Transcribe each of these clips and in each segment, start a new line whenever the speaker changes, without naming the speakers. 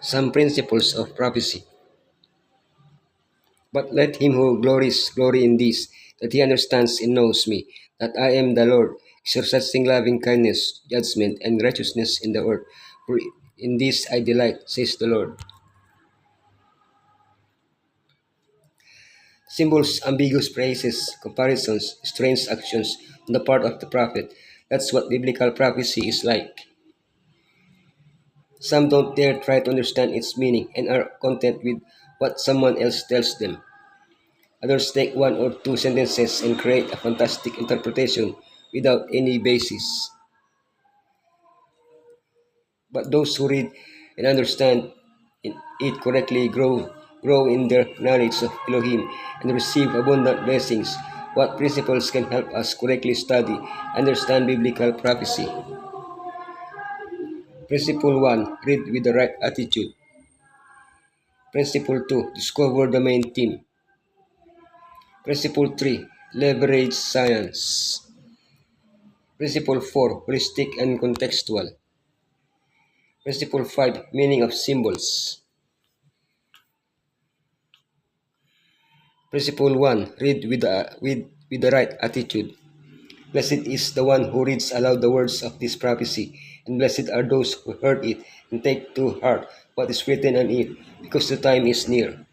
some principles of prophecy. But let him who glories glory in this, that he understands and knows me, that I am the Lord, exercising loving kindness, judgment, and righteousness in the earth. For in this I delight, says the Lord. Symbols, ambiguous phrases, comparisons, strange actions on the part of the prophet. That's what biblical prophecy is like. Some don't dare try to understand its meaning and are content with what someone else tells them. Others take one or two sentences and create a fantastic interpretation without any basis. But those who read and understand it correctly grow in their knowledge of Elohim and receive abundant blessings. What principles can help us correctly study and understand biblical prophecy? Principle 1. Read with the right attitude. Principle 2. Discover the main theme. Principle 3. Leverage science. Principle 4. Holistic and contextual. Principle 5. Meaning of symbols. Principle 1. Read with the right attitude. Blessed is the one who reads aloud the words of this prophecy, and blessed are those who heard it and take to heart what is written on it, because the time is near.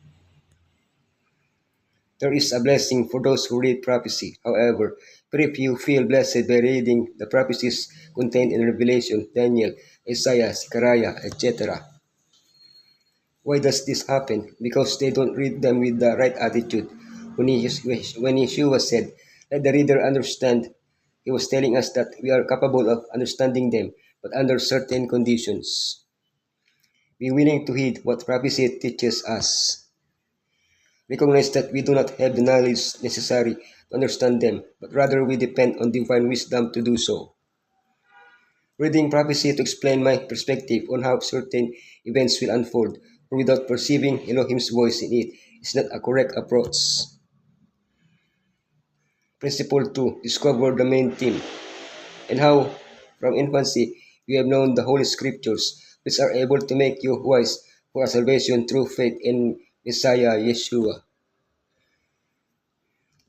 There is a blessing for those who read prophecy. However, very few feel blessed by reading the prophecies contained in Revelation, Daniel, Isaiah, Zechariah, etc. Why does this happen? Because they don't read them with the right attitude. When Yeshua said, "Let the reader understand," he was telling us that we are capable of understanding them, but under certain conditions. Be willing to heed what prophecy teaches us. Recognize that we do not have the knowledge necessary to understand them, but rather we depend on divine wisdom to do so. Reading prophecy to explain my perspective on how certain events will unfold, or without perceiving Elohim's voice in it, is not a correct approach. Principle 2. Discover the main theme, and how, from infancy, you have known the Holy Scriptures, which are able to make you wise for salvation through faith in Messiah Yeshua.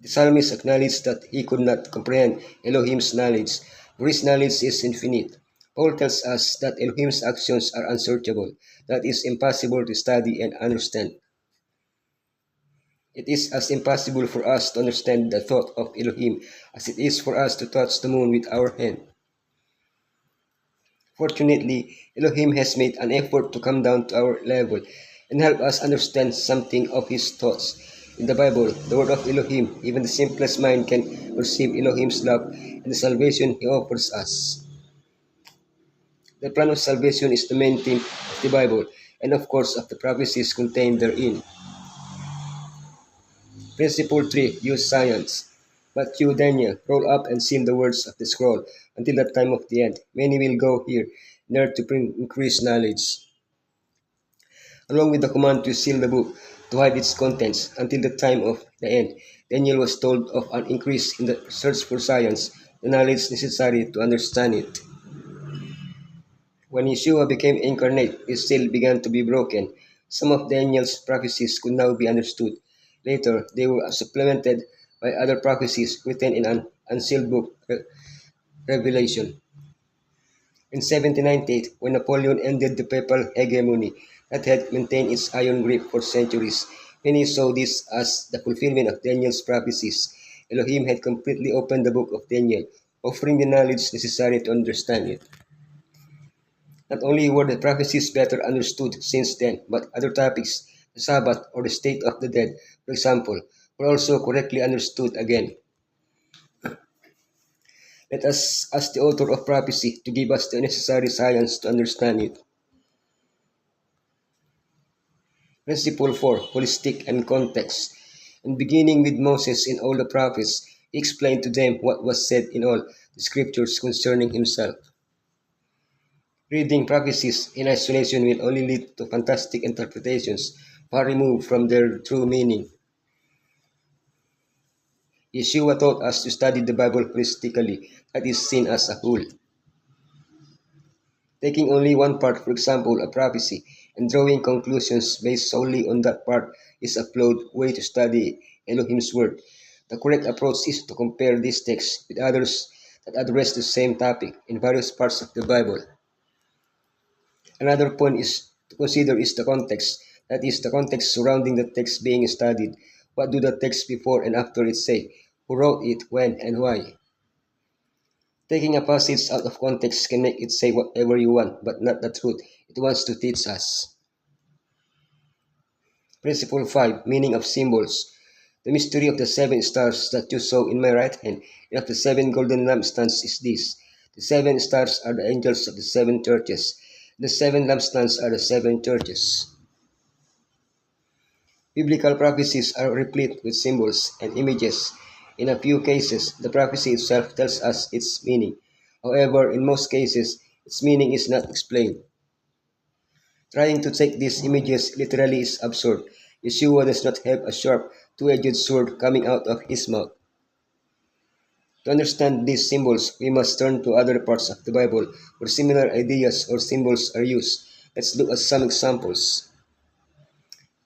The psalmist acknowledged that he could not comprehend Elohim's knowledge, for his knowledge is infinite. Paul tells us that Elohim's actions are unsearchable, that is impossible to study and understand. It is as impossible for us to understand the thought of Elohim as it is for us to touch the moon with our hand. Fortunately, Elohim has made an effort to come down to our level and help us understand something of his thoughts. In the Bible, the word of Elohim, even the simplest mind can perceive Elohim's love and the salvation he offers us. The plan of salvation is the main theme of the Bible and of course of the prophecies contained therein. Principle 3. Use science. But you, Daniel, roll up and seal the words of the scroll until the time of the end. Many will go here in order to bring increased knowledge. Along with the command to seal the book, to hide its contents until the time of the end, Daniel was told of an increase in the search for science, the knowledge necessary to understand it. When Yeshua became incarnate, his seal began to be broken. Some of Daniel's prophecies could now be understood. Later, they were supplemented by other prophecies written in an unsealed book, Revelation. In 1798, when Napoleon ended the papal hegemony that had maintained its iron grip for centuries, many saw this as the fulfillment of Daniel's prophecies. Elohim had completely opened the book of Daniel, offering the knowledge necessary to understand it. Not only were the prophecies better understood since then, but other topics, the Sabbath or the state of the dead, for example, were also correctly understood again. Let us ask the author of prophecy to give us the necessary science to understand it. Principle 4. Holistic and context. And beginning with Moses and all the prophets, he explained to them what was said in all the scriptures concerning himself. Reading prophecies in isolation will only lead to fantastic interpretations far removed from their true meaning. Yeshua taught us to study the Bible holistically, that is, seen as a whole. Taking only one part, for example, a prophecy, and drawing conclusions based solely on that part is a flawed way to study Elohim's word. The correct approach is to compare these texts with others that address the same topic in various parts of the Bible. Another point is to consider is the context, that is, the context surrounding the text being studied. What do the texts before and after it say? Who wrote it, when, and why? Taking a passage out of context can make it say whatever you want, but not the truth it wants to teach us. Principle 5. Meaning of symbols. The mystery of the seven stars that you saw in my right hand and of the seven golden lampstands is this. The seven stars are the angels of the seven churches. The seven lampstands are the seven churches. Biblical prophecies are replete with symbols and images. In a few cases, the prophecy itself tells us its meaning. However, in most cases, its meaning is not explained. Trying to take these images literally is absurd. Yeshua does not have a sharp, two-edged sword coming out of his mouth. To understand these symbols, we must turn to other parts of the Bible where similar ideas or symbols are used. Let's look at some examples.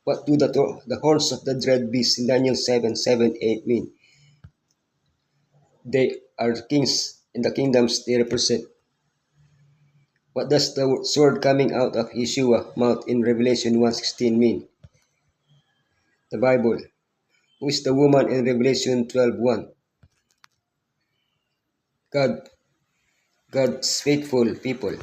What do the horns of the dread beast in Daniel 7:7-8 mean? They are kings and the kingdoms they represent. What does the sword coming out of Yeshua mouth in Revelation 1:16 mean? The Bible. Who is the woman in Revelation 12:1? God, God's faithful people.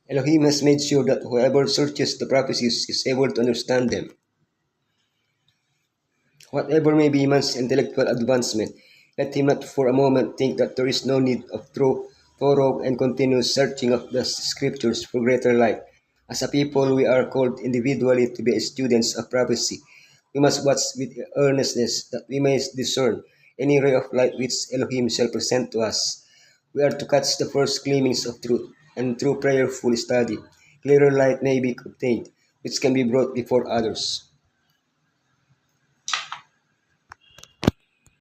Elohim has made sure that whoever searches the prophecies is able to understand them. Whatever may be man's intellectual advancement, let him not for a moment think that there is no need of thorough and continuous searching of the scriptures for greater light. As a people, we are called individually to be students of prophecy. We must watch with earnestness that we may discern any ray of light which Elohim shall present to us. We are to catch the first gleamings of truth, and through prayerful study, clearer light may be obtained, which can be brought before others.